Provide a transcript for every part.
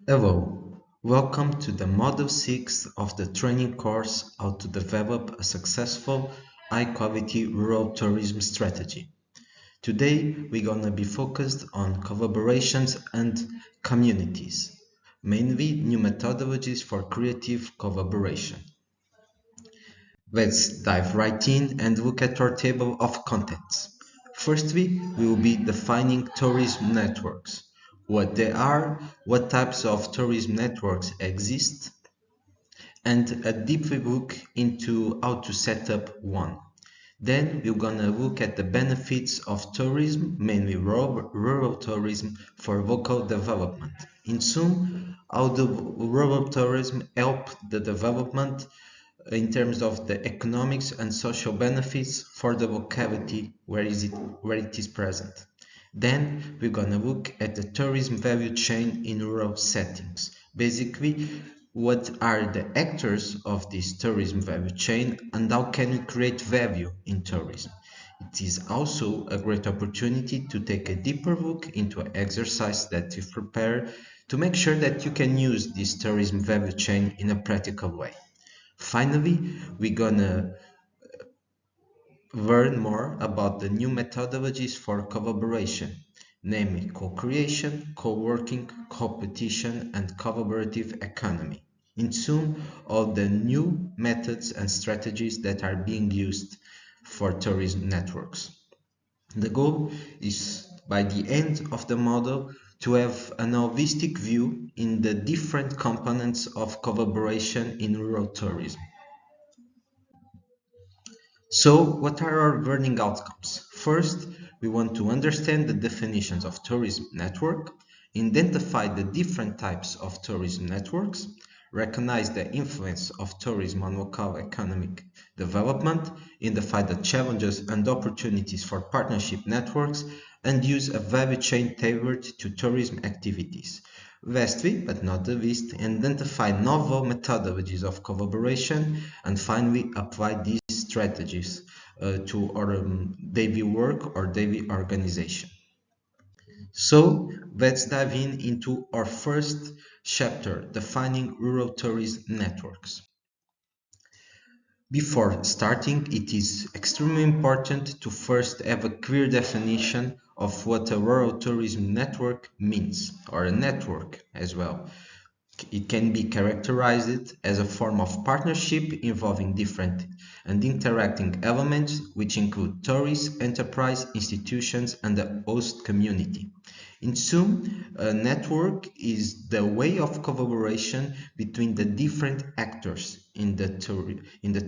Hello, welcome to the Module 6 of the training course How to Develop a Successful High-Quality Rural Tourism Strategy. Today, we're going to be focused on collaborations and communities, mainly new methodologies for creative collaboration. Let's dive right in and look at our table of contents. Firstly, we will be defining tourism networks, what they are, what types of tourism networks exist, and a deeper look into how to set up one. Then we're gonna look at the benefits of tourism, mainly rural tourism, for local development. In sum, how the rural tourism help the development in terms of the economics and social benefits for the locality where it is present. Then we're gonna look at the tourism value chain in rural settings. Basically, what are the actors of this tourism value chain and how can we create value in tourism? It is also a great opportunity to take a deeper look into an exercise that you've prepared to make sure that you can use this tourism value chain in a practical way. Finally, we're gonna learn more about the new methodologies for collaboration, namely co-creation, co-working, competition, and collaborative economy. In sum, all the new methods and strategies that are being used for tourism networks. The goal is, by the end of the model, to have an holistic view in the different components of collaboration in rural tourism. So, what are our learning outcomes? First, we want to understand the definitions of tourism network, identify the different types of tourism networks, recognize the influence of tourism on local economic development, identify the challenges and opportunities for partnership networks, and use a value chain tailored to tourism activities. Lastly, but not the least, identify novel methodologies of collaboration, and finally apply these strategies to our daily work or daily organization. So let's dive into our first chapter, defining rural tourism networks. Before starting, it is extremely important to first have a clear definition of what a rural tourism network means, or a network as well. It can be characterized as a form of partnership involving different and interacting elements, which include tourists, enterprise, institutions, and the host community. In sum, a network is the way of collaboration between the different actors in the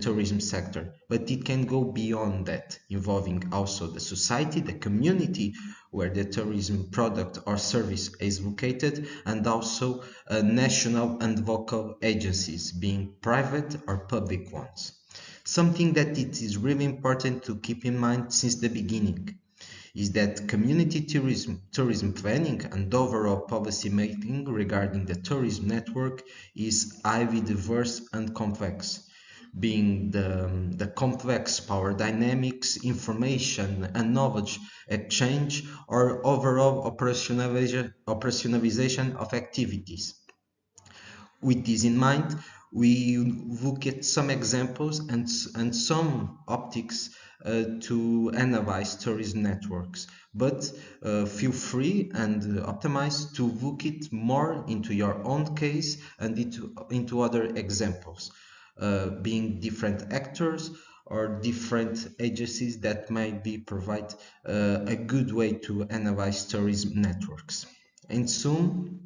tourism sector, but it can go beyond that, involving also the society, the community where the tourism product or service is located, and also national and local agencies, being private or public ones. Something that it is really important to keep in mind since the beginning is that community tourism planning and overall policy making regarding the tourism network is highly diverse and complex, being the complex power dynamics, information and knowledge exchange, or overall operationalization of activities. With this in mind, we look at some examples and some optics to analyze tourism networks, but feel free and optimize to look it more into your own case and into other examples, being different actors or different agencies that might be provide a good way to analyze tourism networks. And soon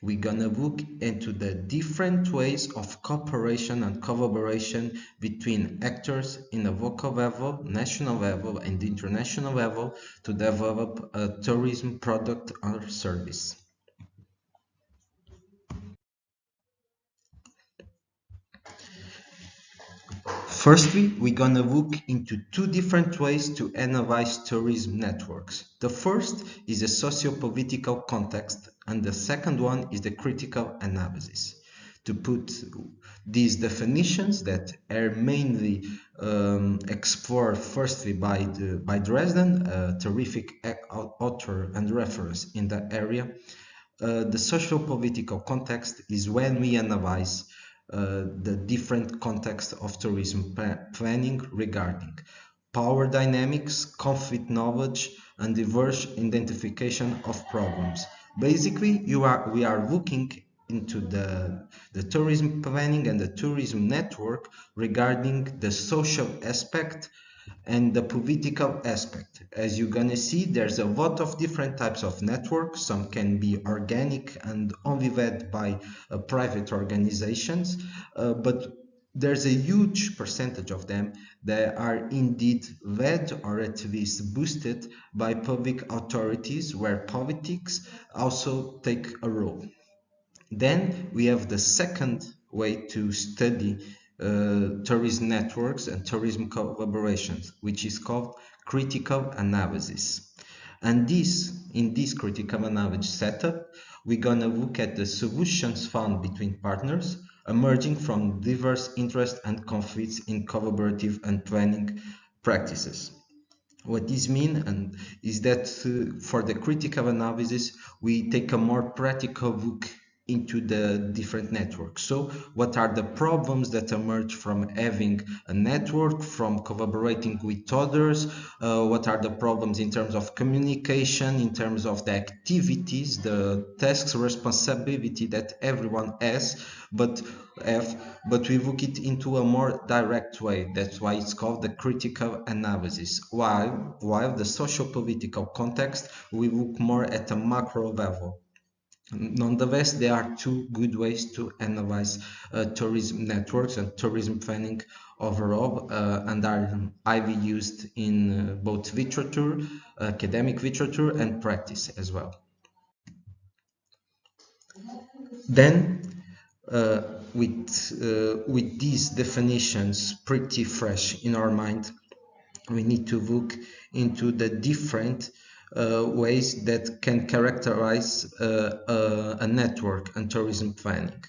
we're gonna look into the different ways of cooperation and collaboration between actors in a local level, national level, and international level to develop a tourism product or service. Firstly, we're gonna look into two different ways to analyze tourism networks. The first is a socio-political context, and the second one is the critical analysis. To put these definitions that are mainly explored firstly by Dresden, a terrific author and reference in that area, the social political context is when we analyze the different context of tourism planning regarding power dynamics, conflict knowledge, and diverse identification of problems. Basically, we are looking into the tourism planning and the tourism network regarding the social aspect and the political aspect. As you're gonna see, there's a lot of different types of networks. Some can be organic and only led by private organizations, but there's a huge percentage of them that are indeed led or at least boosted by public authorities, where politics also take a role. Then we have the second way to study tourism networks and tourism collaborations, which is called critical analysis. And in this critical analysis setup, we're gonna look at the solutions found between partners emerging from diverse interests and conflicts in collaborative and planning practices. What this means is that for the critical analysis, we take a more practical look into the different networks. So what are the problems that emerge from having a network, from collaborating with others? What are the problems in terms of communication, in terms of the activities, the tasks, responsibility that everyone has, but we look it into a more direct way. That's why it's called the critical analysis. While the social political context, we look more at a macro level. Nonetheless, there are two good ways to analyze tourism networks and tourism planning overall, and are highly used in both literature, academic literature, and practice as well. Then, uh, with these definitions pretty fresh in our mind, we need to look into the different ways that can characterize a network and tourism planning.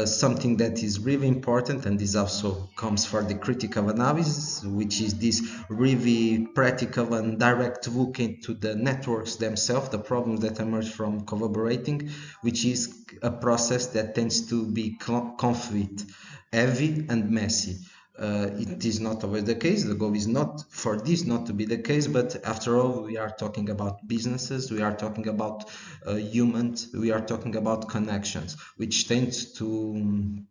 Something that is really important, and this also comes for the critical analysis, which is this really practical and direct look into the networks themselves, the problems that emerge from collaborating, which is a process that tends to be conflict heavy and messy. It is not always the case. The goal is not for this not to be the case, but after all, we are talking about businesses, we are talking about humans, we are talking about connections, which tends to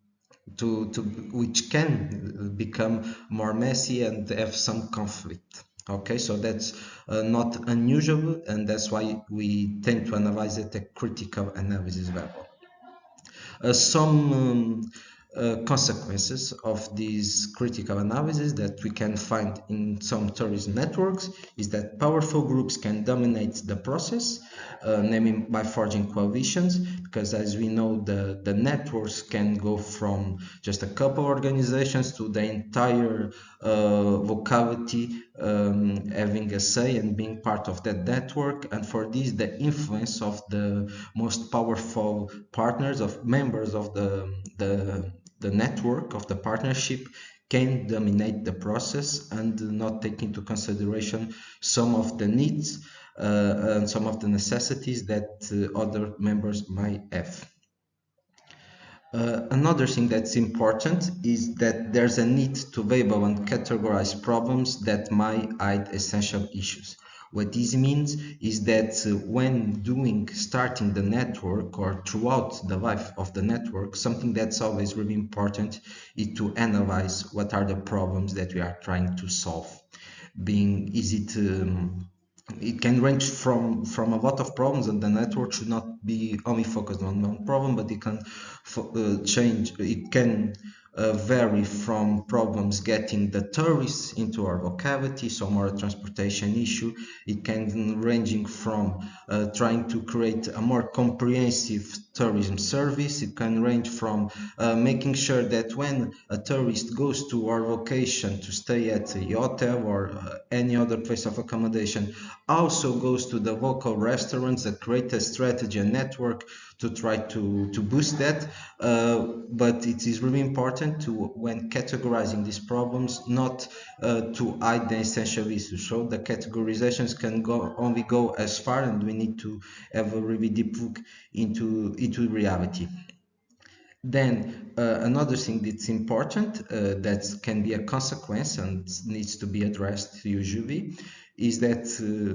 which can become more messy and have some conflict. Okay, so that's not unusual, and that's why we tend to analyze it at critical analysis level. Some consequences of these critical analysis that we can find in some tourism networks is that powerful groups can dominate the process, namely by forging coalitions, because as we know, the networks can go from just a couple organizations to the entire locality having a say and being part of that network. And for this, the influence of the most powerful partners, of members of the network, of the partnership, can dominate the process and not take into consideration some of the needs and some of the necessities that other members might have. Another thing that's important is that there's a need to label and categorize problems that might hide essential issues. What this means is that when starting the network or throughout the life of the network, something that's always really important is to analyze what are the problems that we are trying to solve. It can range from a lot of problems, and the network should not be only focused on one problem, but it can vary from problems getting the tourists into our locality, so more a transportation issue. It can ranging from trying to create a more comprehensive tourism service. It can range from making sure that when a tourist goes to our location to stay at a hotel or any other place of accommodation, also goes to the local restaurants, that create a strategy and network to try to boost that. But it is really important important to, when categorizing these problems, not to hide the essential issues. So the categorizations can only go as far, and we need to have a really deep look into reality. Then another thing that's important, that can be a consequence and needs to be addressed usually, is that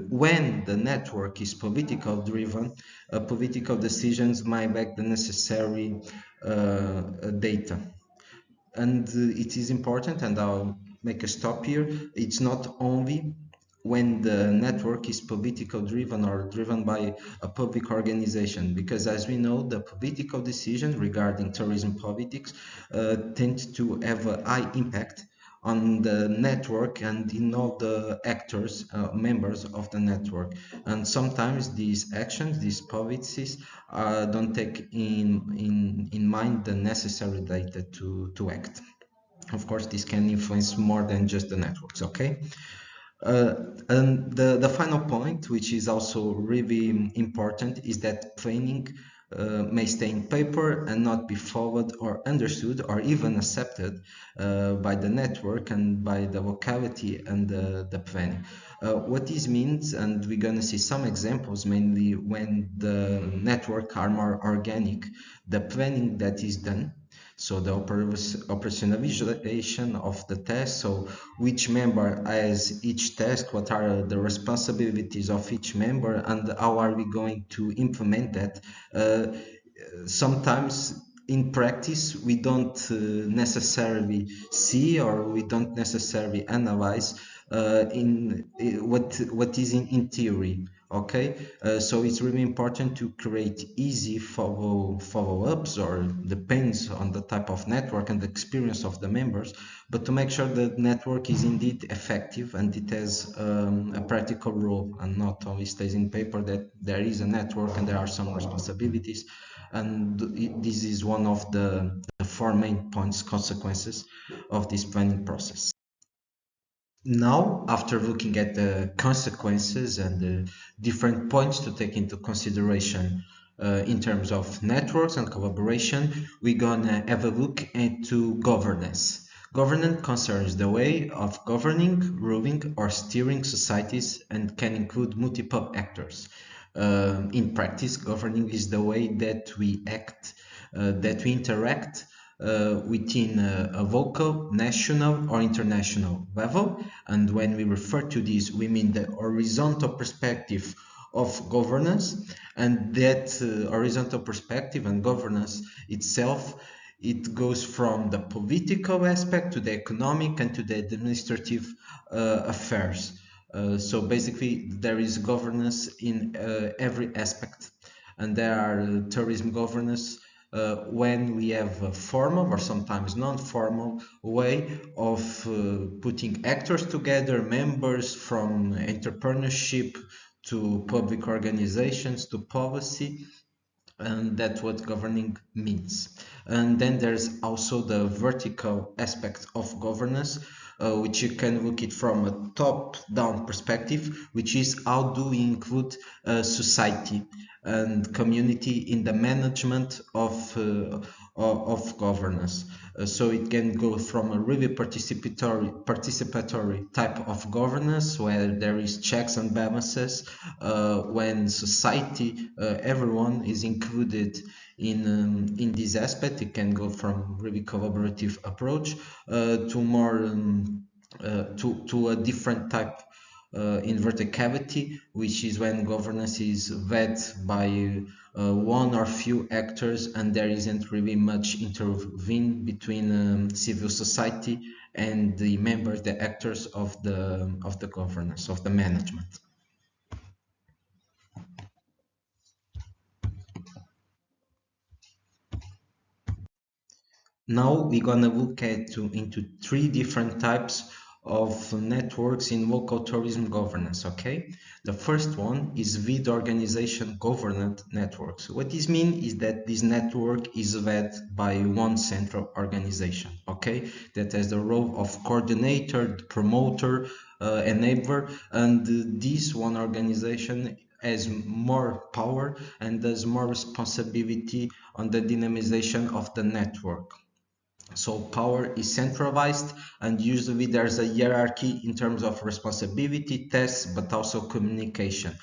when the network is political driven, political decisions might lack the necessary data. And it is important, and I'll make a stop here, it's not only when the network is political driven or driven by a public organization, because as we know, the political decisions regarding tourism politics tend to have a high impact on the network and in all the actors, members of the network. And sometimes these actions, these policies, don't take in mind the necessary data to act. Of course, this can influence more than just the networks, okay? And the final point, which is also really important, is that planning may stay in paper and not be followed or understood or even accepted by the network and by the locality and the planning. What this means, and we're going to see some examples, mainly when the network are more organic, the planning that is done, so the operationalization of the task, so which member has each task, what are the responsibilities of each member, and how are we going to implement that. Sometimes in practice we don't necessarily see, or we don't necessarily analyze what is in theory. Okay, so it's really important to create easy follow-ups, or depends on the type of network and the experience of the members, but to make sure that network is indeed effective and it has a practical role, and not only stays in paper that there is a network and there are some responsibilities. And this is one of the four main points, consequences of this planning process. Now, after looking at the consequences and the different points to take into consideration in terms of networks and collaboration, we're gonna have a look into governance. Governance concerns the way of governing, ruling, or steering societies, and can include multiple actors. In practice, governing is the way that we act, that we interact within a local, national, or international level. And when we refer to this, we mean the horizontal perspective of governance, and that horizontal perspective and governance itself, it goes from the political aspect to the economic and to the administrative affairs. So basically, there is governance in every aspect, and there are tourism governance when we have a formal or sometimes non-formal way of putting actors together, members from entrepreneurship to public organizations to policy, and that's what governing means. And then there's also the vertical aspect of governance, which you can look it from a top-down perspective, which is how do we include society and community in the management of governance. So it can go from a really participatory type of governance where there is checks and balances, when society, everyone is included in this aspect. It can go from really collaborative approach to more to a different type in verticality, which is when governance is led by one or few actors, and there isn't really much intervene between civil society and the members, the actors of the governance, of the management. Now we're gonna look into three different types of networks in local tourism governance, okay? The first one is lead organization governance networks. What this means is that this network is led by one central organization, okay? That has the role of coordinator, promoter, enabler, and this one organization has more power and has more responsibility on the dynamization of the network. So power is centralized, and usually there's a hierarchy in terms of responsibility, tasks, but also communication.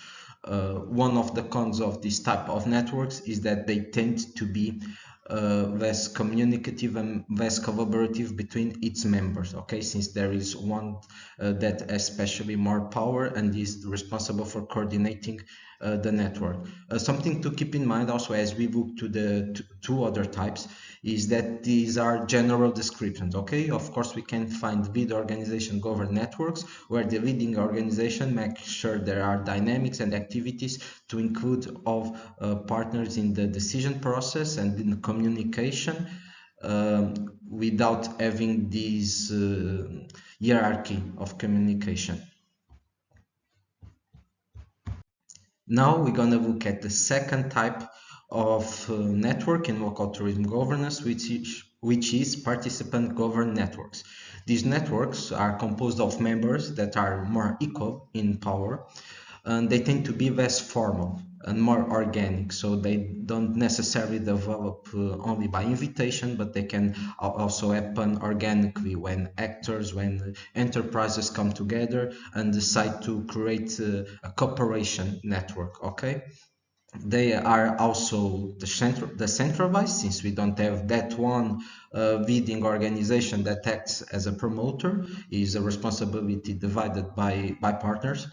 One of the cons of this type of networks is that they tend to be less communicative and less collaborative between its members. Okay, since there is one that especially more power and is responsible for coordinating the network. Something to keep in mind also as we look to the two other types is that these are general descriptions. Okay, of course we can find lead organization governed networks where the leading organization makes sure there are dynamics and activities to include all partners in the decision process and in the communication, without having this hierarchy of communication. Now we're going to look at the second type of network in local tourism governance, which is participant governed networks. These networks are composed of members that are more equal in power, and they tend to be less formal and more organic. So they don't necessarily develop only by invitation, but they can also happen organically when actors, when enterprises come together and decide to create a cooperation network. Okay, they are also the centralized, since we don't have that one leading organization that acts as a promoter. Is a responsibility divided by partners,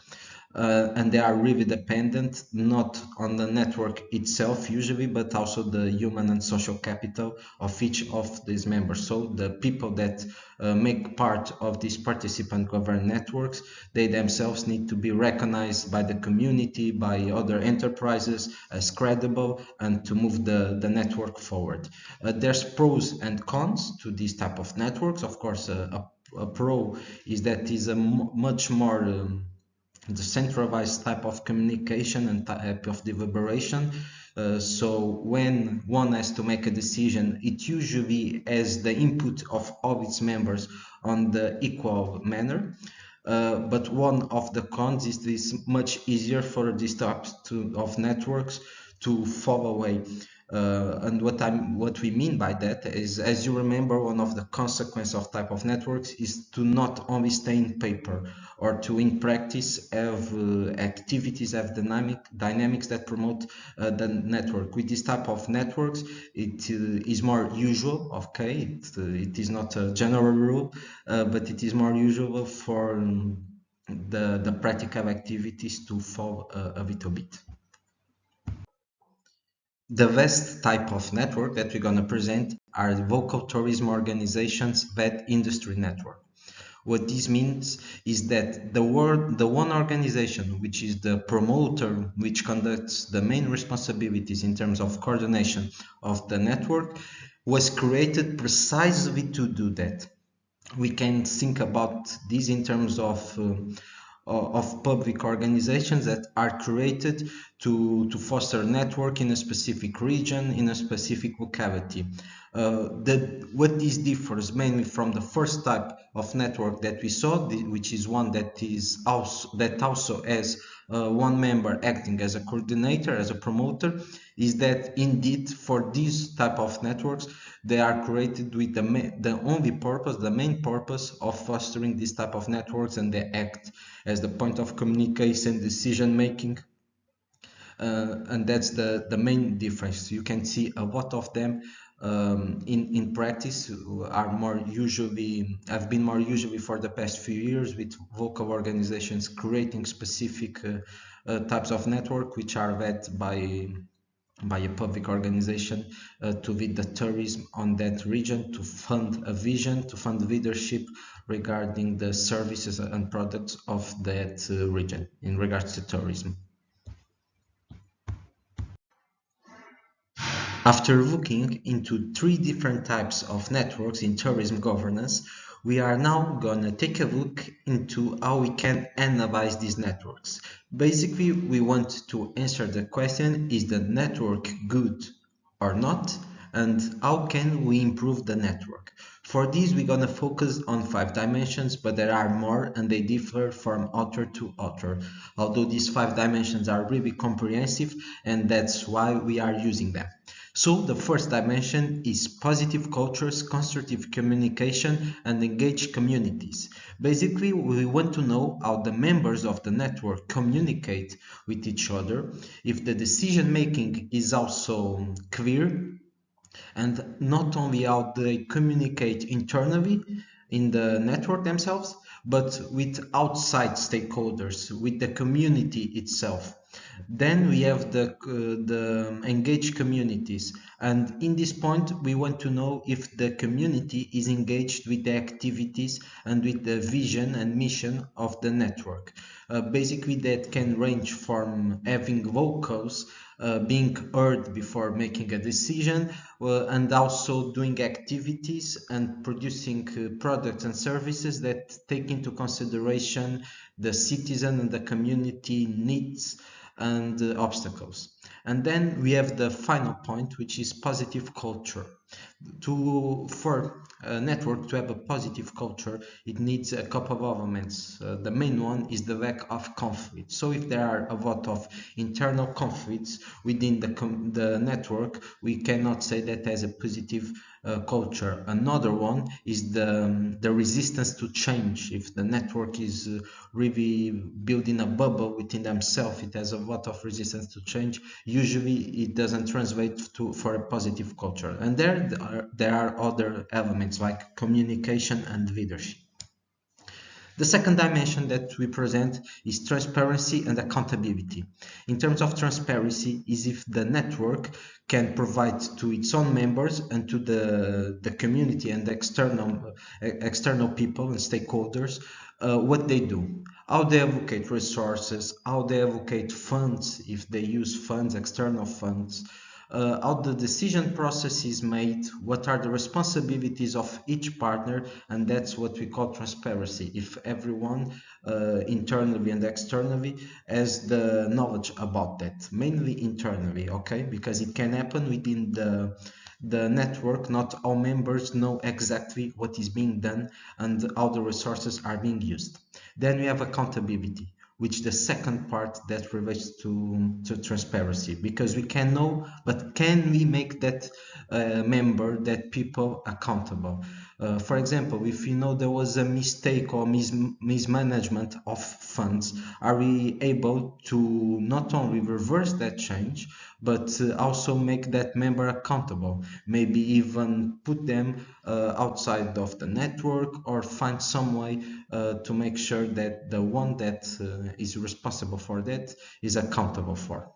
and they are really dependent not on the network itself usually, but also the human and social capital of each of these members. So the people that make part of these participant governed networks, they themselves need to be recognized by the community, by other enterprises as credible, and to move the network forward. There's pros and cons to these type of networks. Of course, a pro is that is a much more the centralized type of communication and type of deliberation. So when one has to make a decision, it usually has the input of all its members on the equal manner. But one of the cons is this much easier for these types of networks to fall away. And what we mean by that is, as you remember, one of the consequences of type of networks is to not only stay in paper, or to in practice have activities, have dynamics that promote the network. With this type of networks, it is more usual. Okay, it is not a general rule, but it is more usual for the practical activities to fall a little bit. The last type of network that we're going to present are local tourism organizations led industry network. What this means is that the one organization, which is the promoter, which conducts the main responsibilities in terms of coordination of the network, was created precisely to do that. We can think about this in terms of public organizations that are created to foster network in a specific region, in a specific locality. What this differs mainly from the first type of network that we saw, which is one that also has one member acting as a coordinator, as a promoter, is that indeed for these type of networks, they are created with the only purpose, the main purpose of fostering this type of networks, and they act as the point of communication, decision making, and that's the main difference. You can see a lot of them in practice are more usually have been more usually for the past few years, with local organizations creating specific types of network which are led by a public organization to lead the tourism on that region, to fund a vision, to fund leadership regarding the services and products of that region in regards to tourism. After looking into three different types of networks in tourism governance, we are now going to take a look into how we can analyze these networks. Basically, we want to answer the question, is the network good or not? And how can we improve the network? For this, we're going to focus on 5 dimensions, but there are more and they differ from author to author. Although these 5 dimensions are really comprehensive, and that's why we are using them. So the first dimension is positive cultures, constructive communication, and engaged communities. Basically, we want to know how the members of the network communicate with each other, if the decision making is also clear, and not only how they communicate internally in the network themselves, but with outside stakeholders, with the community itself. Then we have the engaged communities, and in this point we want to know if the community is engaged with the activities and with the vision and mission of the network. Basically, that can range from having vocals being heard before making a decision, and also doing activities and producing products and services that take into consideration the citizen and the community needs and obstacles. And then we have the final point, which is positive culture. For a network to have a positive culture, it needs a couple of elements. The main one is the lack of conflict. So if there are a lot of internal conflicts within the network, we cannot say that as a positive culture. Another one is the resistance to change. If the network is really building a bubble within themselves, it has a lot of resistance to change. Usually it doesn't translate for a positive culture. And there are other elements like communication and leadership. The second dimension that we present is transparency and accountability. In terms of transparency, is if the network can provide to its own members and to the community and external people and stakeholders what they do, how they allocate resources, how they allocate funds, if they use funds, external funds, how the decision process is made, what are the responsibilities of each partner, and that's what we call transparency. If everyone internally and externally has the knowledge about that, mainly internally, okay, because it can happen within the network. Not all members know exactly what is being done and how the resources are being used. Then we have accountability, which the second part that relates to transparency, because we can know, but can we make that member, that people, accountable? For example, if we know there was a mistake or mismanagement of funds, are we able to not only reverse that change, but also make that member accountable? Maybe even put them outside of the network, or find some way to make sure that the one that is responsible for that is accountable for.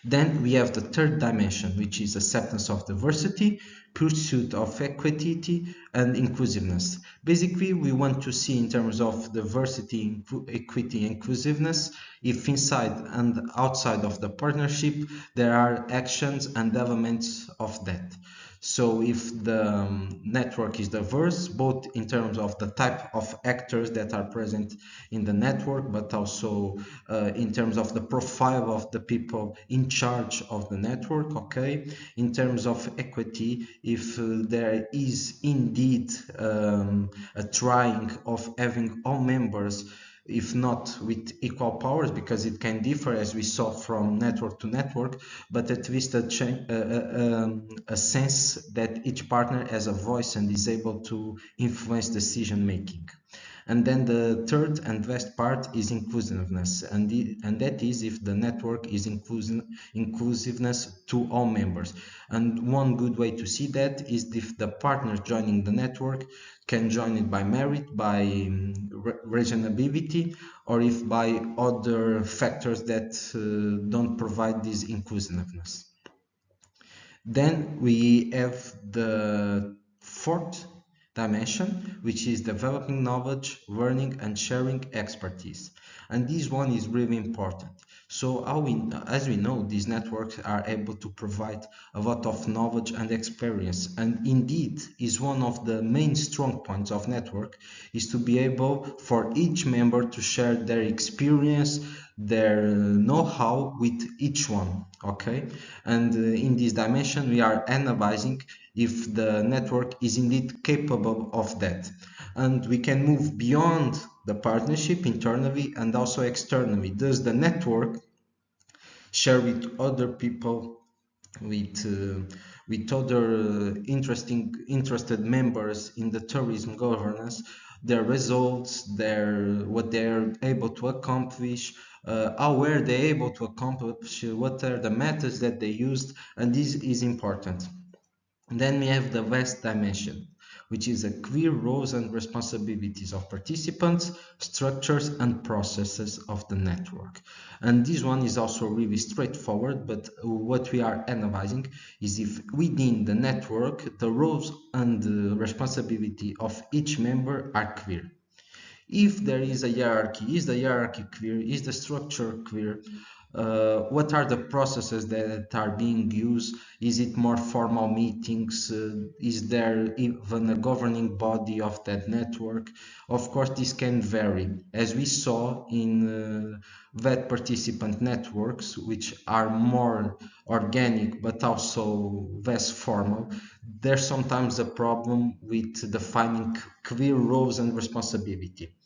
Then we have the third dimension, which is acceptance of diversity, pursuit of equity, and inclusiveness. Basically, we want to see in terms of diversity, equity, inclusiveness, if inside and outside of the partnership there are actions and elements of that. So if the network is diverse, both in terms of the type of actors that are present in the network, but also in terms of the profile of the people in charge of the network, okay? In terms of equity, if there is indeed a trying of having all members, if not with equal powers, because it can differ as we saw from network to network, but at least a sense that each partner has a voice and is able to influence decision making. And then the third and last part is inclusiveness, and that is if the network is inclusiveness to all members. And one good way to see that is if the partners joining the network can join it by merit, by reasonability, or if by other factors that don't provide this inclusiveness. Then we have the fourth dimension, which is developing knowledge, learning, and sharing expertise. And this one is really important. So as we know, these networks are able to provide a lot of knowledge and experience. And indeed, is one of the main strong points of network, is to be able for each member to share their experience, their know-how with each one, okay? And in this dimension we are analyzing if the network is indeed capable of that, and we can move beyond the partnership internally and also externally. Does the network share with other people with other interested members in the tourism governance, their results, their what they're able to accomplish, how were they able to accomplish, what are the methods that they used, and this is important. And then we have the vast dimension, which is a clear roles and responsibilities of participants, structures and processes of the network. And this one is also really straightforward, but what we are analyzing is if within the network, the roles and the responsibility of each member are clear. If there is a hierarchy, is the hierarchy clear? Is the structure clear? What are the processes that are being used? Is it more formal meetings? Is there even a governing body of that network? Of course, this can vary, as we saw in VET participant networks, which are more organic but also less formal. There's sometimes a problem with defining clear roles and responsibility.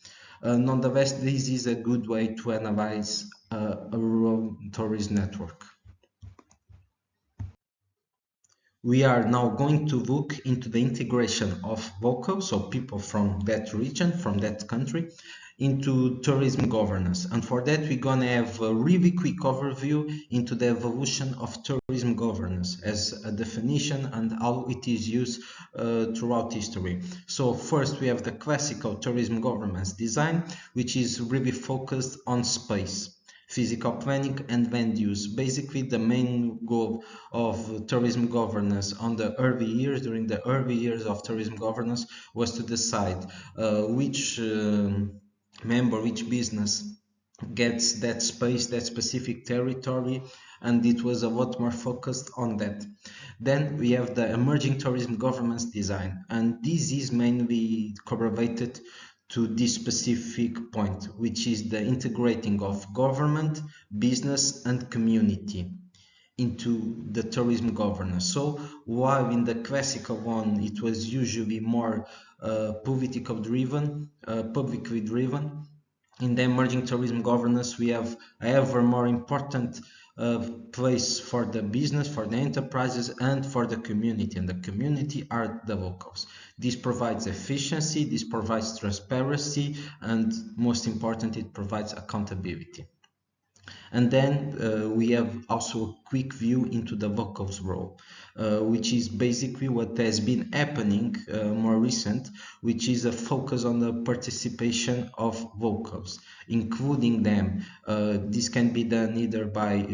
Nonetheless, this is a good way to analyze a rural tourist network. We are now going to look into the integration of locals, so people from that region, from that country, into tourism governance. And for that, we're going to have a really quick overview into the evolution of tourism governance as a definition and how it is used throughout history. So first, we have the classical tourism governance design, which is really focused on space, physical planning and land use. Basically, the main goal of tourism governance on the early years, during the early years of tourism governance, was to decide which member, which business gets that space, that specific territory, and it was a lot more focused on that. Then we have the emerging tourism governance design, and this is mainly correlated to this specific point, which is the integrating of government, business, and community into the tourism governance. So while in the classical one it was usually more publicly driven, in the emerging tourism governance we have a ever more important place for the business, for the enterprises, and for the community, and the community are the locals. This provides efficiency, this provides transparency, and most important, it provides accountability. And then we have also a quick view into the vocals role, which is basically what has been happening more recent, which is a focus on the participation of vocals, including them. This can be done either by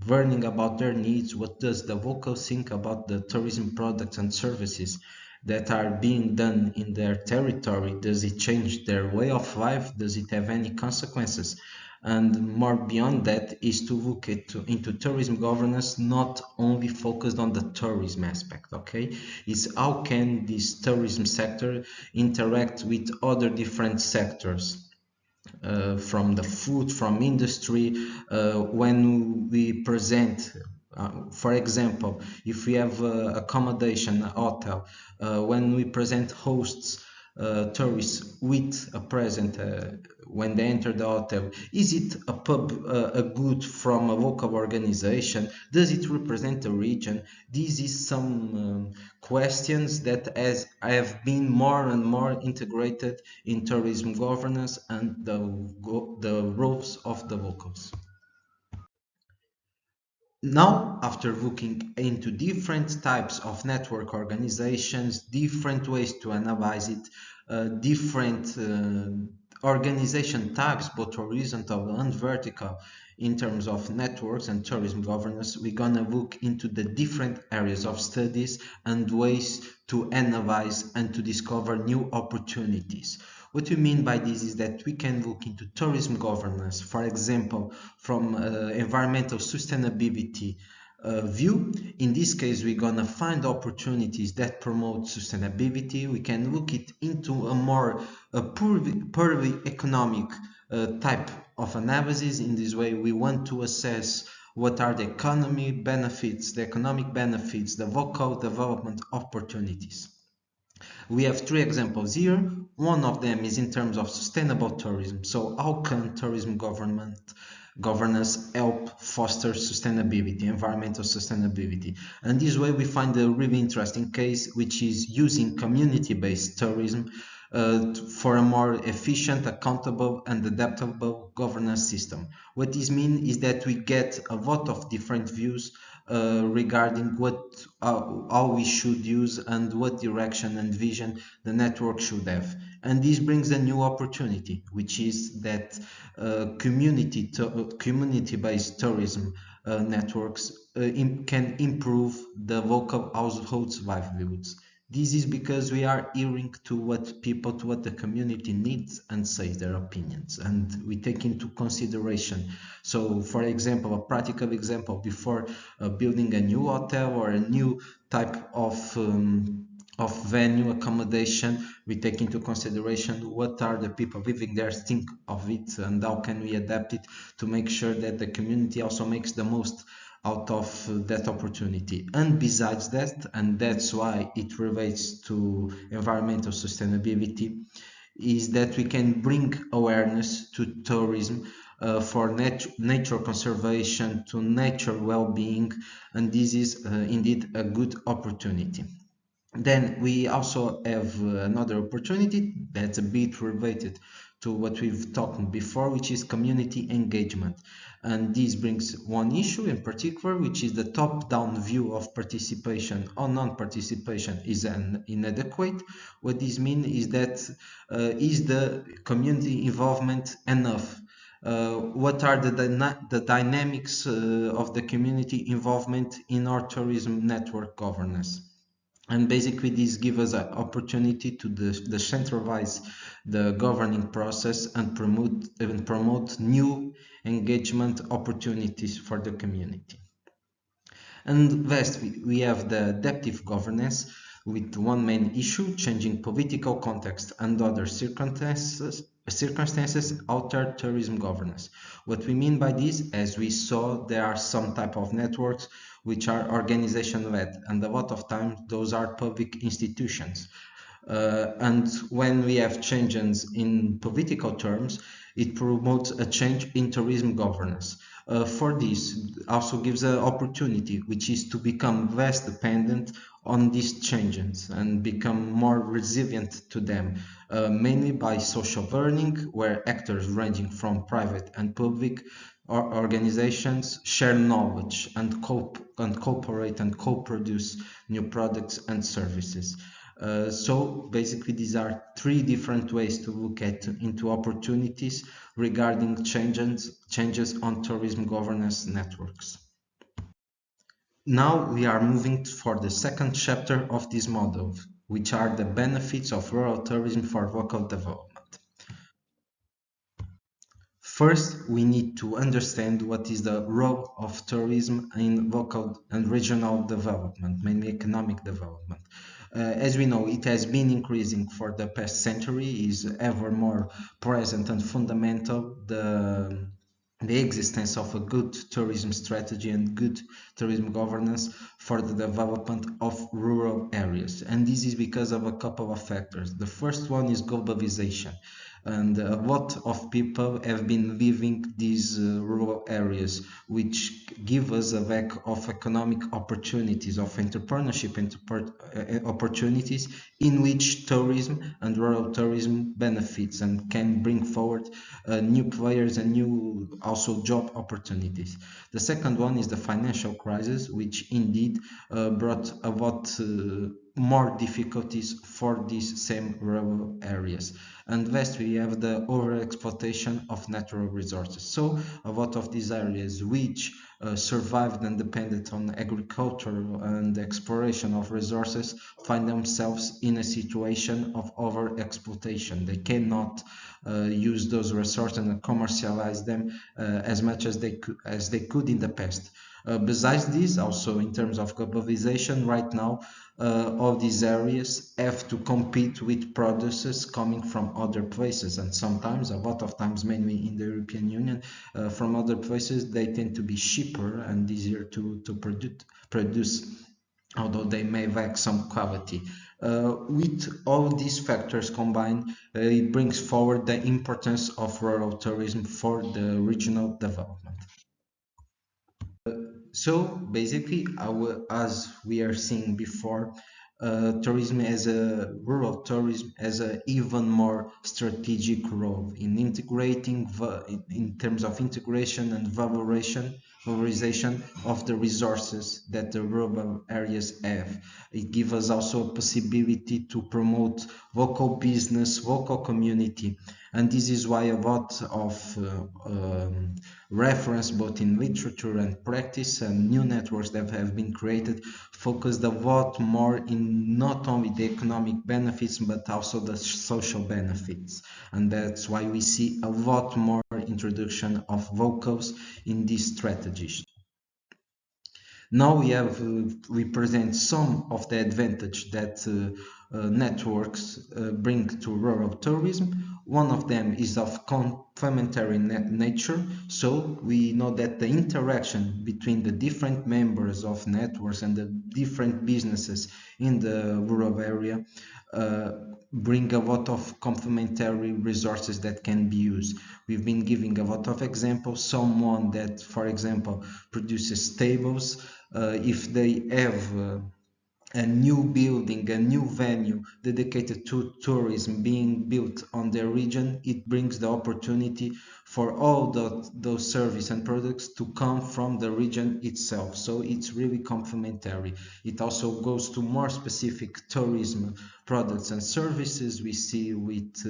learning about their needs, what does the vocal think about the tourism products and services that are being done in their territory. Does it change their way of life? Does it have any consequences? And more beyond that is to look into tourism governance, not only focused on the tourism aspect, okay? It's how can this tourism sector interact with other different sectors, from the food, from industry, when we present, for example, if we have accommodation, a hotel, when we present hosts, tourists with a present when they enter the hotel, is it a pub, a good from a local organization? Does it represent a region? This is some questions that have been more and more integrated in tourism governance and the roles of the locals. Now, after looking into different types of network organizations, different ways to analyze it, different organization types, both horizontal and vertical, in terms of networks and tourism governance, we're gonna look into the different areas of studies and ways to analyze and to discover new opportunities. What we mean by this is that we can look into tourism governance, for example, from environmental sustainability view. In this case, we're gonna find opportunities that promote sustainability. We can look it into a more purely economic type of analysis. In this way, we want to assess what are the economic benefits, the local development opportunities. We have three examples here. One of them is in terms of sustainable tourism. So how can tourism government governance help foster sustainability, environmental sustainability. And this way we find a really interesting case, which is using community-based tourism for a more efficient, accountable, and adaptable governance system. What this means is that we get a lot of different views regarding how we should use and what direction and vision the network should have. And this brings a new opportunity, which is that community-based tourism networks can improve the local households' livelihoods. This is because we are hearing to what the community needs and says their opinions, and we take into consideration. So, for example, a practical example, before building a new hotel or a new type of venue accommodation, we take into consideration what are the people living there think of it, and how can we adapt it to make sure that the community also makes the most out of that opportunity. And besides that, and that's why it relates to environmental sustainability, is that we can bring awareness to tourism for nature conservation, to nature well-being, and this is indeed a good opportunity. Then we also have another opportunity that's a bit related to what we've talked before, which is community engagement. And this brings one issue in particular, which is the top-down view of participation or non-participation is inadequate. What this means is that is the community involvement enough? What are the dynamics of the community involvement in our tourism network governance? And basically this gives us an opportunity to decentralize the governing process and promote new engagement opportunities for the community. And last, we have the adaptive governance, with one main issue: changing political context and other circumstances alter tourism governance. What we mean by this, as we saw, there are some type of networks which are organization-led, and a lot of times those are public institutions. And when we have changes in political terms, it promotes a change in tourism governance. For this, also gives an opportunity, which is to become less dependent on these changes and become more resilient to them, mainly by social learning, where actors ranging from private and public organizations share knowledge and cooperate and co-produce new products and services. So basically these are three different ways to look at into opportunities regarding changes on tourism governance networks. Now we are moving for the second chapter of this model, which are the benefits of rural tourism for local development. First, we need to understand what is the role of tourism in local and regional development, mainly economic development. As we know, it has been increasing for the past century, is ever more present and fundamental, the existence of a good tourism strategy and good tourism governance for the development of rural areas. And this is because of a couple of factors. The first one is globalization. And a lot of people have been leaving these rural areas, which give us a lack of economic opportunities, of entrepreneurship opportunities, in which tourism and rural tourism benefits and can bring forward new players and new also job opportunities. The second one is the financial crisis, which indeed brought a lot more difficulties for these same rural areas. And last, we have the overexploitation of natural resources. So a lot of these areas which survived and depended on agriculture and exploration of resources find themselves in a situation of overexploitation. They cannot use those resources and commercialize them as much as they could in the past. Besides this, also in terms of globalization, right now, all these areas have to compete with producers coming from other places, and sometimes, a lot of times, mainly in the European Union, from other places, they tend to be cheaper and easier to produce, although they may lack some quality. With all these factors combined, it brings forward the importance of rural tourism for the regional development. So basically, as we are seeing before, tourism as a rural tourism has a even more strategic role in integrating in terms of integration and valorization of the resources that the rural areas have. It gives us also a possibility to promote local business, local community, and this is why a lot of reference both in literature and practice and new networks that have been created focused a lot more in not only the economic benefits but also the social benefits, and that's why we see a lot more introduction of vocals in these strategies. Now we present some of the advantage that networks bring to rural tourism. One of them is of complementary nature. So we know that the interaction between the different members of networks and the different businesses in the rural area uh, bring a lot of complementary resources that can be used. We've been giving a lot of examples. Someone that, for example, produces tables, if they have a new building, a new venue dedicated to tourism being built on their region, it brings the opportunity for all those services and products to come from the region itself. So it's really complementary. It also goes to more specific tourism products and services. We see with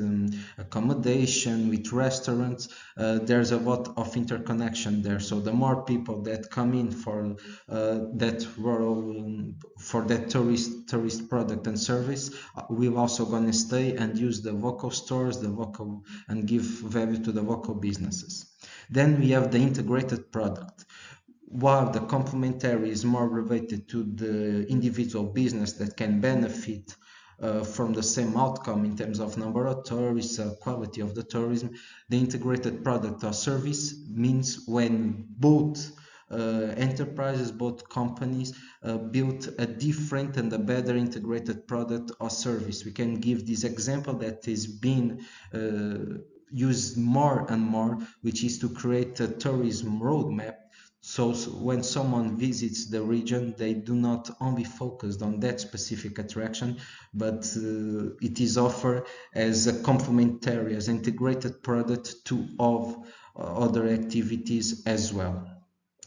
accommodation, with restaurants, there's a lot of interconnection there. So the more people that come in for that rural for that tourist product and service, we're also going to stay and use the local stores, the local, and give value to the local businesses. Then we have the integrated product. While the complementary is more related to the individual business that can benefit from the same outcome in terms of number of tourists, quality of the tourism, the integrated product or service means when both enterprises, both companies build a different and a better integrated product or service. We can give this example that is being used more and more, which is to create a tourism roadmap. So when someone visits the region, they do not only focus on that specific attraction, but it is offered as a complementary, as integrated product to all other activities as well.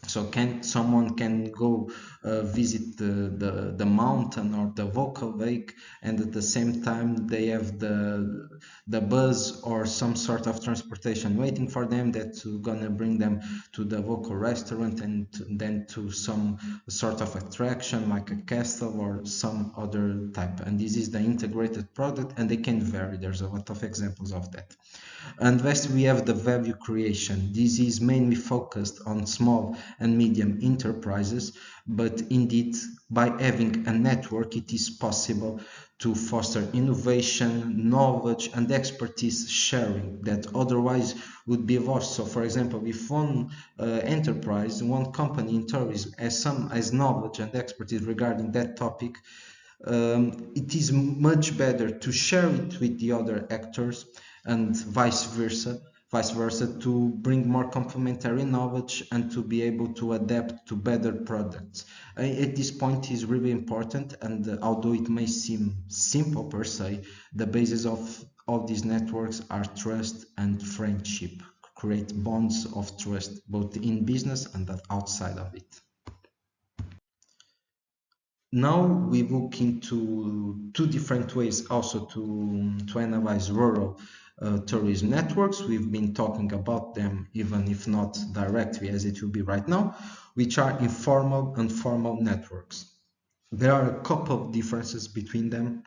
So someone can go visit the mountain or the vocal lake, and at the same time they have the bus or some sort of transportation waiting for them that's gonna bring them to the local restaurant and then to some sort of attraction like a castle or some other type. And this is the integrated product, and they can vary. There's a lot of examples of that. And last, we have the value creation. This is mainly focused on small and medium enterprises, but indeed, by having a network, it is possible to foster innovation, knowledge, and expertise sharing that otherwise would be lost. So, for example, if one enterprise, one company in tourism has knowledge and expertise regarding that topic, it is much better to share it with the other actors and vice versa to bring more complementary knowledge and to be able to adapt to better products. At this point is really important, and although it may seem simple per se, the basis of all these networks are trust and friendship, create bonds of trust both in business and outside of it. Now we look into two different ways also to analyze rural tourism networks. We've been talking about them, even if not directly as it will be right now, which are informal and formal networks. There are a couple of differences between them.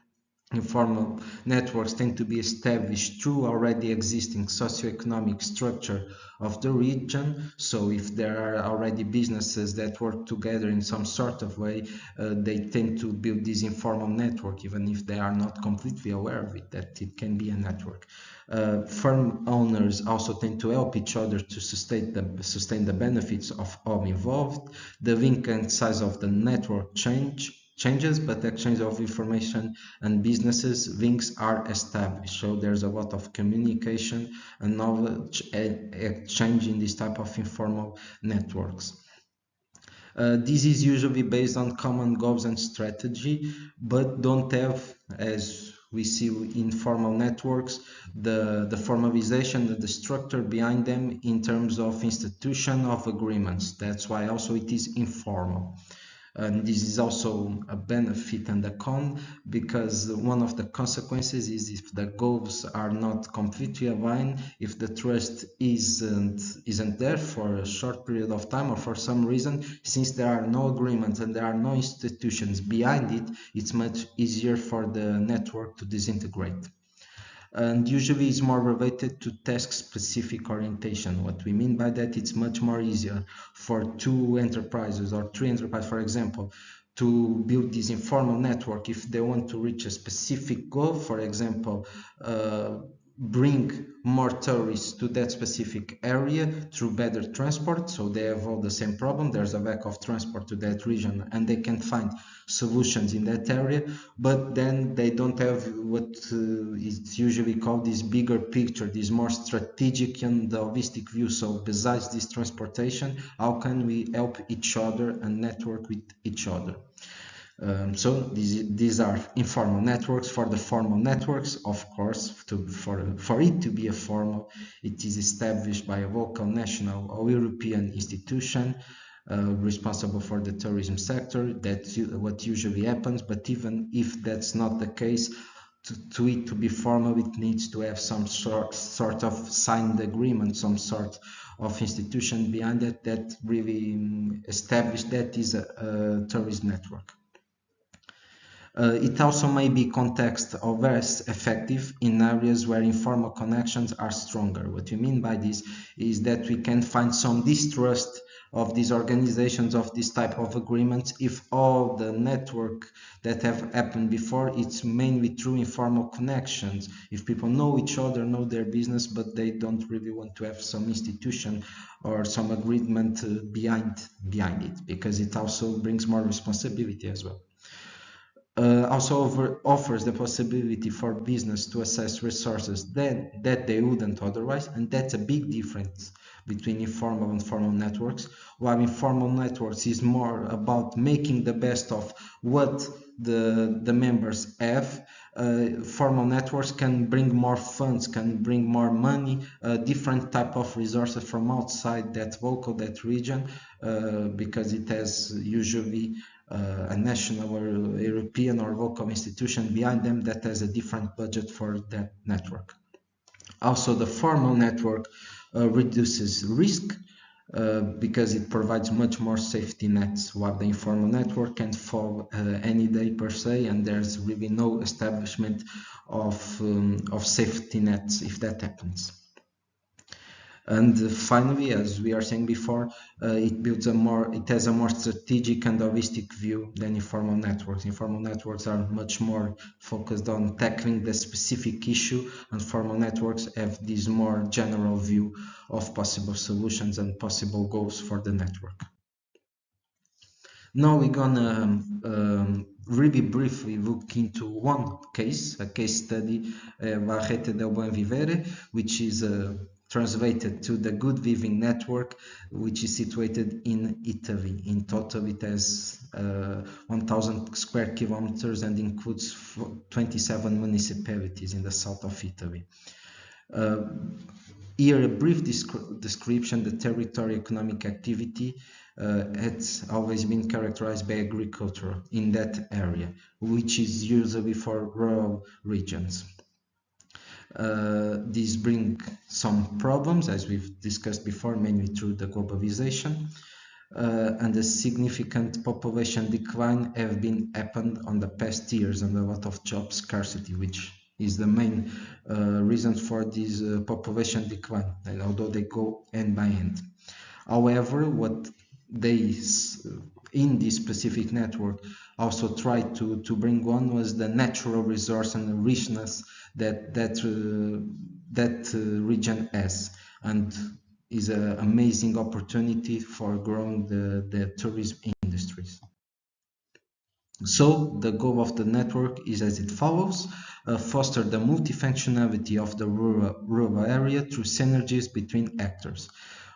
Informal networks tend to be established through already existing socioeconomic structure of the region. So if there are already businesses that work together in some sort of way, they tend to build this informal network, even if they are not completely aware of it, that it can be a network. Firm owners also tend to help each other to sustain the benefits of all involved. The link and size of the network change changes, but the exchange of information and businesses links are established. So there's a lot of communication and knowledge exchange in this type of informal networks. This is usually based on common goals and strategy, but don't have, as we see in formal networks, the formalization, the structure behind them in terms of institution of agreements. That's why also it is informal. And this is also a benefit and a con, because one of the consequences is if the goals are not completely aligned, if the trust isn't there for a short period of time or for some reason, since there are no agreements and there are no institutions behind it, it's much easier for the network to disintegrate. And usually it's more related to task specific orientation. What we mean by that, it's much more easier for two enterprises or three enterprises, for example, to build this informal network if they want to reach a specific goal. For example, bring more tourists to that specific area through better transport. So they have all the same problem. There's a lack of transport to that region and they can find solutions in that area, but then they don't have what is usually called this bigger picture, this more strategic and holistic view. So besides this transportation, how can we help each other and network with each other? So these are informal networks. For the formal networks, of course, for it to be a formal, it is established by a local, national or European institution responsible for the tourism sector. That's what usually happens, but even if that's not the case, to it to be formal, it needs to have some sort of signed agreement, some sort of institution behind it that really establish that is a tourist network. It also may be context or less effective in areas where informal connections are stronger. What we mean by this is that we can find some distrust of these organizations, of this type of agreements, if all the network that have happened before, it's mainly through informal connections. If people know each other, know their business, but they don't really want to have some institution or some agreement behind it, because it also brings more responsibility as well. Also offers the possibility for business to access resources that they wouldn't otherwise, and that's a big difference between informal and formal networks. While informal networks is more about making the best of what the members have, formal networks can bring more funds, can bring more money, different type of resources from outside that local, that region, because it has usually a national or European or local institution behind them that has a different budget for that network. Also, the formal network reduces risk because it provides much more safety nets, while the informal network can fall any day per se, and there's really no establishment of safety nets if that happens. And finally, as we are saying before, it has a more strategic and holistic view than informal networks. Informal networks are much more focused on tackling the specific issue, and formal networks have this more general view of possible solutions and possible goals for the network. Now we're gonna really briefly look into one case, a case study, La Rete del Buen Vivere, which is translated to the Good Living Network, which is situated in Italy. In total, it has 1,000 square kilometers and includes 27 municipalities in the south of Italy. Here, a brief description: the territory economic activity has always been characterized by agriculture in that area, which is usually for rural regions. These bring some problems, as we've discussed before, mainly through the globalization, and a significant population decline have been happened on the past years, and a lot of job scarcity, which is the main reason for this population decline, and although they go end by end. However, what they in this specific network also tried to bring on was the natural resource and the richness that region has, and is an amazing opportunity for growing the tourism industries. So the goal of the network is as it follows: foster the multifunctionality of the rural area through synergies between actors.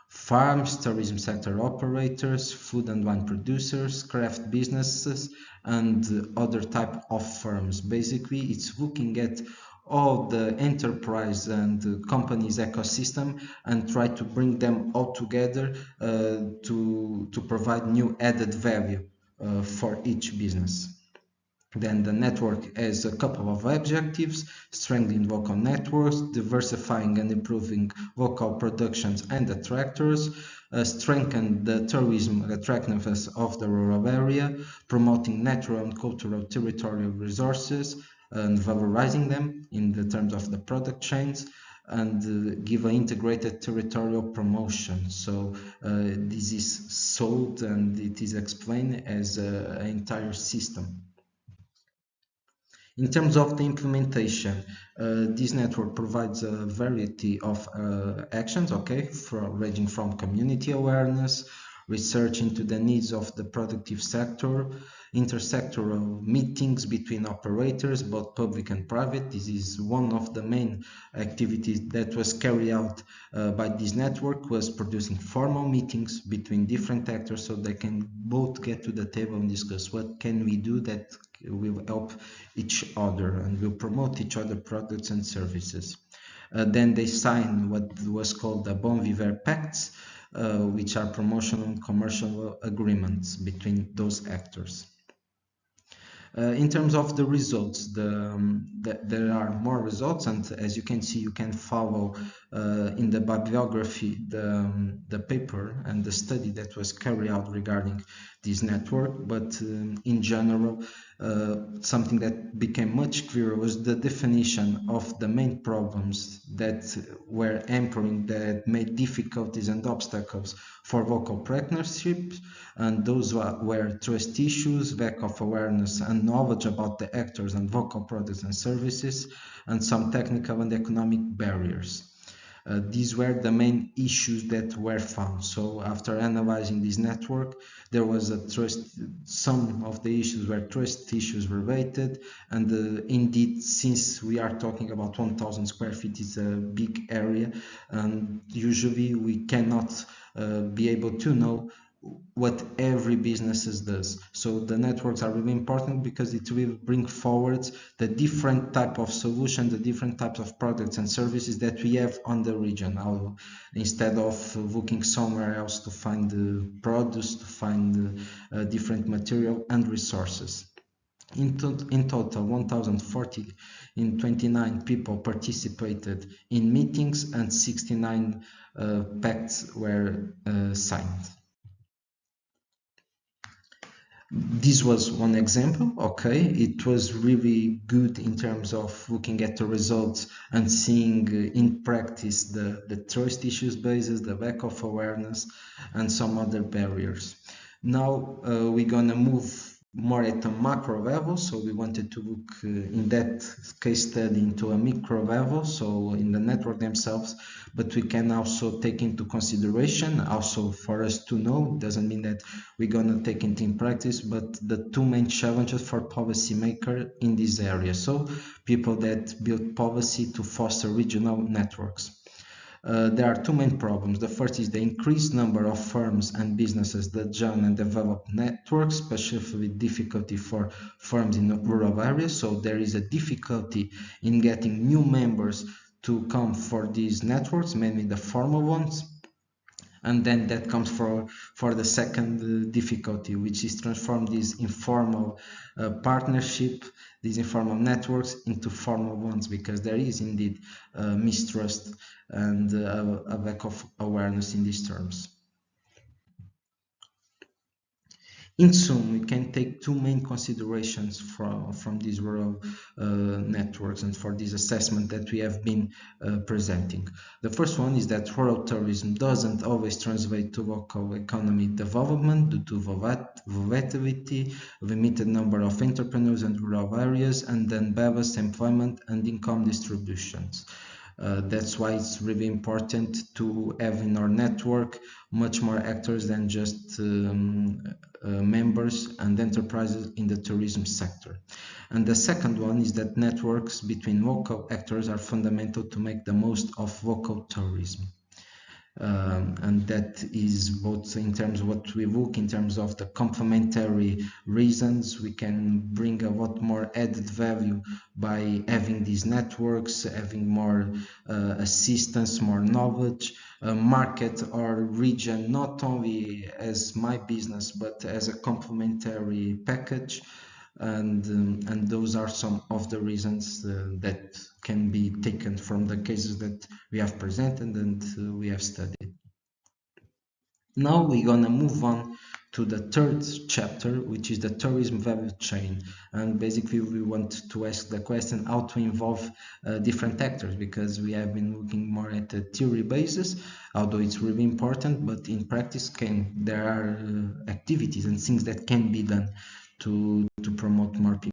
Farms, tourism sector operators, food and wine producers, craft businesses, and other type of firms. Basically, it's looking at all the enterprise and companies ecosystem and try to bring them all together to provide new added value for each business. Then the network has a couple of objectives: strengthening local networks, diversifying and improving local productions and attractors, strengthen the tourism attractiveness of the rural area, promoting natural and cultural territorial resources and valorizing them in the terms of the product chains, and give an integrated territorial promotion. So this is sold and it is explained as an entire system. In terms of the implementation, this network provides a variety of actions, okay, ranging from community awareness, research into the needs of the productive sector, intersectoral meetings between operators, both public and private. This is one of the main activities that was carried out by this network, was producing formal meetings between different actors so they can both get to the table and discuss what can we do that will help each other and will promote each other products and services. Then they sign what was called the Bon Vivre Pacts, which are promotional and commercial agreements between those actors. In terms of the results, there are more results, and as you can see, you can follow in the bibliography the paper and the study that was carried out regarding this network. But in general, something that became much clearer was the definition of the main problems that were hampering, that made difficulties and obstacles for local partnerships, and those were trust issues, lack of awareness and knowledge about the actors and local products and services, and some technical and economic barriers. These were the main issues that were found. So after analyzing this network, there was some of the issues were trust issues related, and indeed, since we are talking about 1,000 square feet, is a big area, and usually we cannot be able to know what every business does. So the networks are really important because it will bring forward the different type of solution, the different types of products and services that we have on the region. Instead of looking somewhere else to find the produce, to find different material and resources. In total, 1,040 in 29 people participated in meetings and 69 pacts were signed. This was one example, okay. It was really good in terms of looking at the results and seeing in practice the trust issues basis, the lack of awareness, and some other barriers. Now we're gonna move more at a macro level, so we wanted to look in that case study into a micro level, so in the network themselves, but we can also take into consideration, also for us to know, doesn't mean that we're gonna take it in practice, but the two main challenges for policymakers in this area, so people that build policy to foster regional networks. There are two main problems. The first is the increased number of firms and businesses that join and develop networks, especially difficulty for firms in rural areas. So there is a difficulty in getting new members to come for these networks, mainly the formal ones. And then that comes for the second difficulty, which is transform this informal partnership, these informal networks, into formal ones, because there is indeed mistrust and a lack of awareness in these terms. In sum, we can take two main considerations from these rural networks and for this assessment that we have been presenting. The first one is that rural tourism doesn't always translate to local economy development due to volatility, limited number of entrepreneurs in rural areas, and unbalanced employment and income distributions. That's why it's really important to have in our network much more actors than just members and enterprises in the tourism sector. And the second one is that networks between local actors are fundamental to make the most of local tourism. And that is both in terms of what we look in terms of the complementary reasons. We can bring a lot more added value by having these networks, having more assistance, more knowledge, market or region, not only as my business but as a complementary package. And those are some of the reasons that can be taken from the cases that we have presented and we have studied. Now we're gonna move on to the third chapter, which is the tourism value chain. And basically we want to ask the question how to involve different actors, because we have been looking more at the theory basis, although it's really important, but in practice there are activities and things that can be done to promote more people.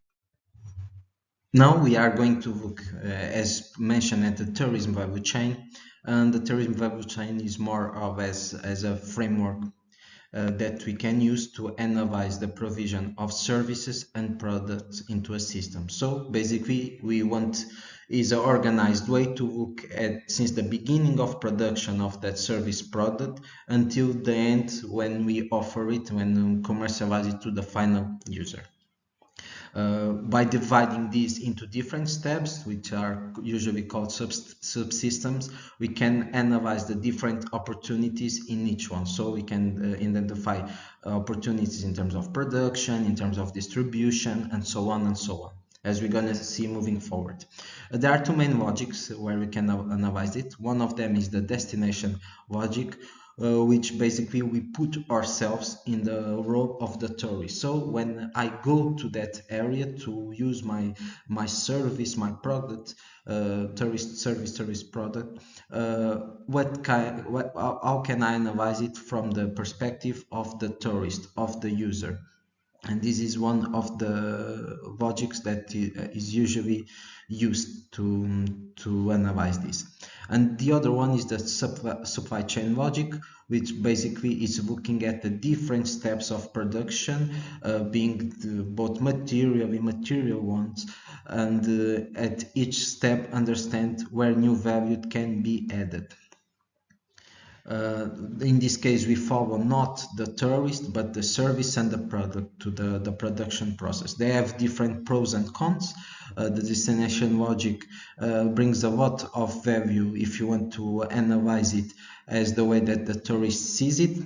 Now we are going to look, as mentioned, at the tourism value chain, and the tourism value chain is more of as a framework that we can use to analyze the provision of services and products into a system. So basically we want is an organized way to look at since the beginning of production of that service product until the end when we offer it, when we commercialize it to the final user. By dividing these into different steps, which are usually called subsystems, we can analyze the different opportunities in each one. So we can identify opportunities in terms of production, in terms of distribution, and so on and so on, as we're going to see moving forward. There are two main logics where we can analyze it. One of them is the destination logic, which basically we put ourselves in the role of the tourist. So when I go to that area to use my service, my product, tourist product, how can I analyze it from the perspective of the tourist, of the user? And this is one of the logics that is usually used to analyze this. And the other one is the supply chain logic, which basically is looking at the different steps of production, being both material and immaterial ones, and at each step understand where new value can be added. In this case, we follow not the tourist, but the service and the product to the production process. They have different pros and cons. The destination logic brings a lot of value if you want to analyze it as the way that the tourist sees it,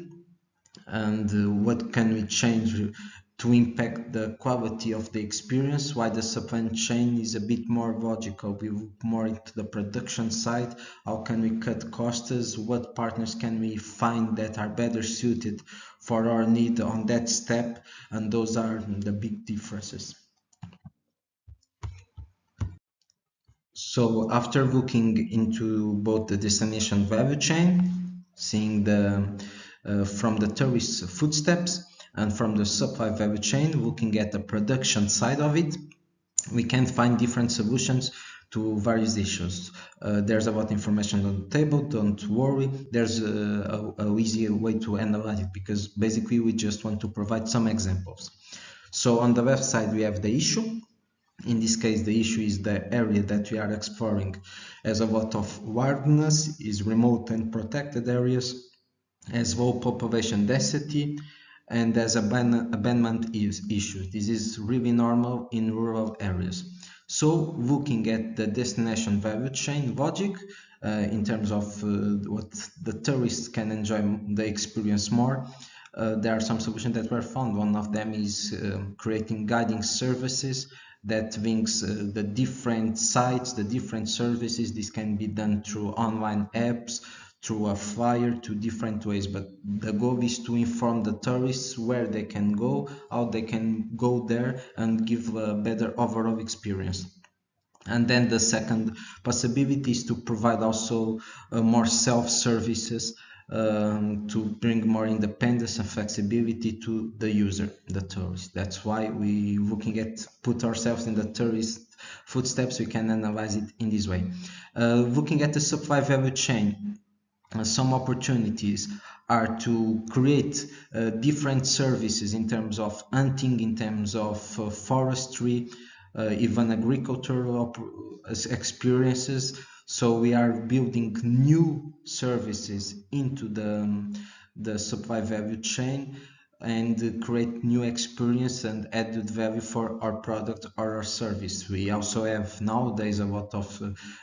and what can we change to impact the quality of the experience, while the supply chain is a bit more logical. We look more into the production side. How can we cut costs? What partners can we find that are better suited for our need on that step? And those are the big differences. So after looking into both the destination value chain, seeing from the tourist footsteps, and from the supply value chain, looking at the production side of it, we can find different solutions to various issues. There's a lot of information on the table, don't worry. There's a easier way to analyze it, because basically we just want to provide some examples. So on the left side we have the issue. In this case, the issue is the area that we are exploring has a lot of wilderness, is remote and protected areas, has low population density, and as abandonment issues. This is really normal in rural areas. So looking at the destination value chain logic in terms of what the tourists can enjoy the experience more, there are some solutions that were found. One of them is creating guiding services that links the different sites, the different services. This can be done through online apps, through a flyer, to different ways, but the goal is to inform the tourists where they can go, how they can go there, and give a better overall experience. And then the second possibility is to provide also more self-services to bring more independence and flexibility to the user, the tourist. That's why we looking at put ourselves in the tourist footsteps. We can analyze it in this way. Looking at the supply value chain, some opportunities are to create different services in terms of hunting, in terms of forestry, even agricultural experiences. So we are building new services into the supply value chain and create new experience and added value for our product or our service. We also have nowadays a lot of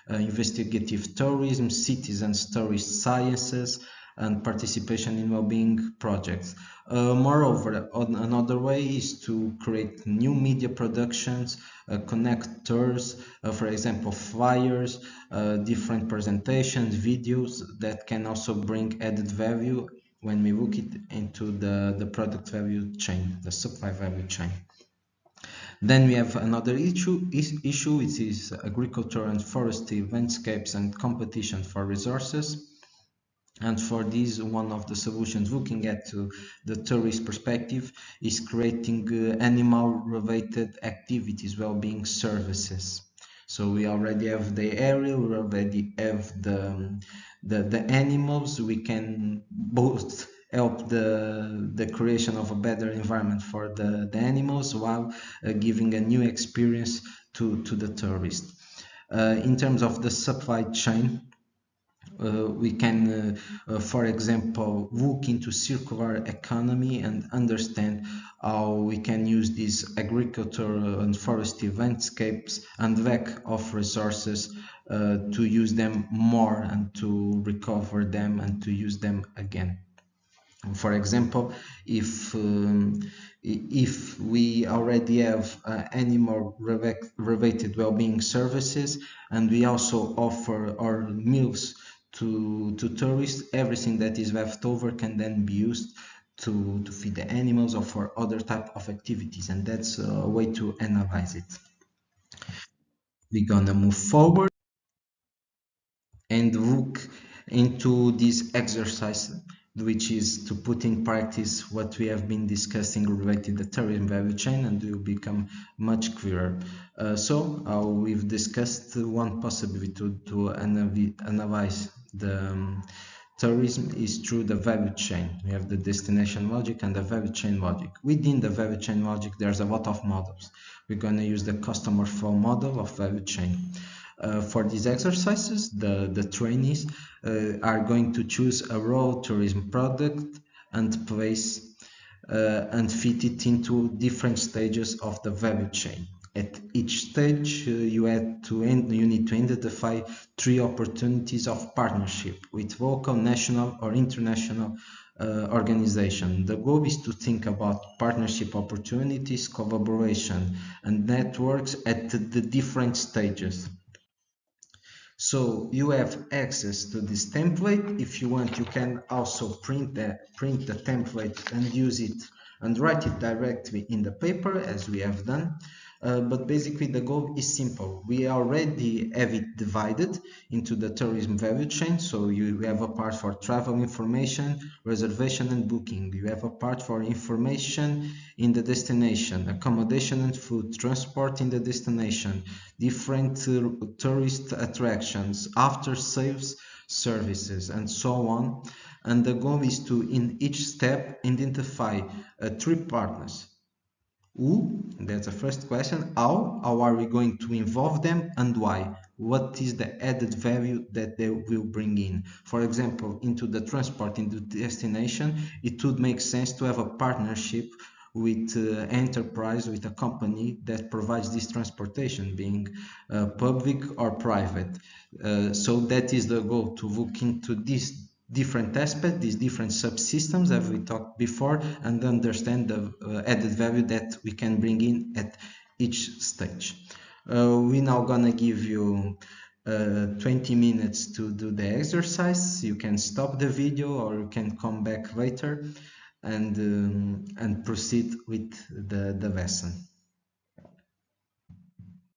investigative tourism, citizen tourist sciences, and participation in well-being projects. Moreover, another way is to create new media productions, connectors, for example, flyers, different presentations, videos that can also bring added value when we look it into the product value chain, the supply value chain. Then we have another issue which is agriculture and forestry landscapes and competition for resources. And for this, one of the solutions looking at the tourist perspective is creating animal-related activities, well-being services. So we already have the area, we already have the animals. We can both help the creation of a better environment for the animals while giving a new experience to the tourist. In terms of the supply chain, we can, for example, look into circular economy and understand how we can use these agricultural and forestry landscapes and lack of resources to use them more and to recover them and to use them again. For example, if we already have animal related well-being services and we also offer our meals to tourists, everything that is left over can then be used to feed the animals or for other type of activities, and that's a way to analyze it. We're gonna move forward and look into this exercise, which is to put in practice what we have been discussing related to the tourism value chain, and will become much clearer. We've discussed one possibility to analyze the tourism is through the value chain. We have the destination logic and the value chain logic. Within the value chain logic, there's a lot of models. We're going to use the customer flow model of value chain. For these exercises, the trainees are going to choose a rural tourism product and place and fit it into different stages of the value chain. At each stage, you need to identify 3 opportunities of partnership with local, national, or international organization. The goal is to think about partnership opportunities, collaboration, and networks at the different stages. So you have access to this template. If you want, you can also print the template and use it and write it directly in the paper as we have done. But basically the goal is simple. We already have it divided into the tourism value chain. So you have a part for travel information, reservation and booking. You have a part for information in the destination, accommodation and food, transport in the destination, different tourist attractions, after sales services, and so on. And the goal is to, in each step, identify 3 partners. Who? That's the first question. How are we going to involve them and why? What is the added value that they will bring in? For example, into the transport, into the destination, it would make sense to have a partnership with enterprise, with a company that provides this transportation, being public or private. So that is the goal, to look into this different aspects, these different subsystems as we talked before, and understand the added value that we can bring in at each stage. We're now gonna give you 20 minutes to do the exercise. You can stop the video or you can come back later and proceed with the lesson.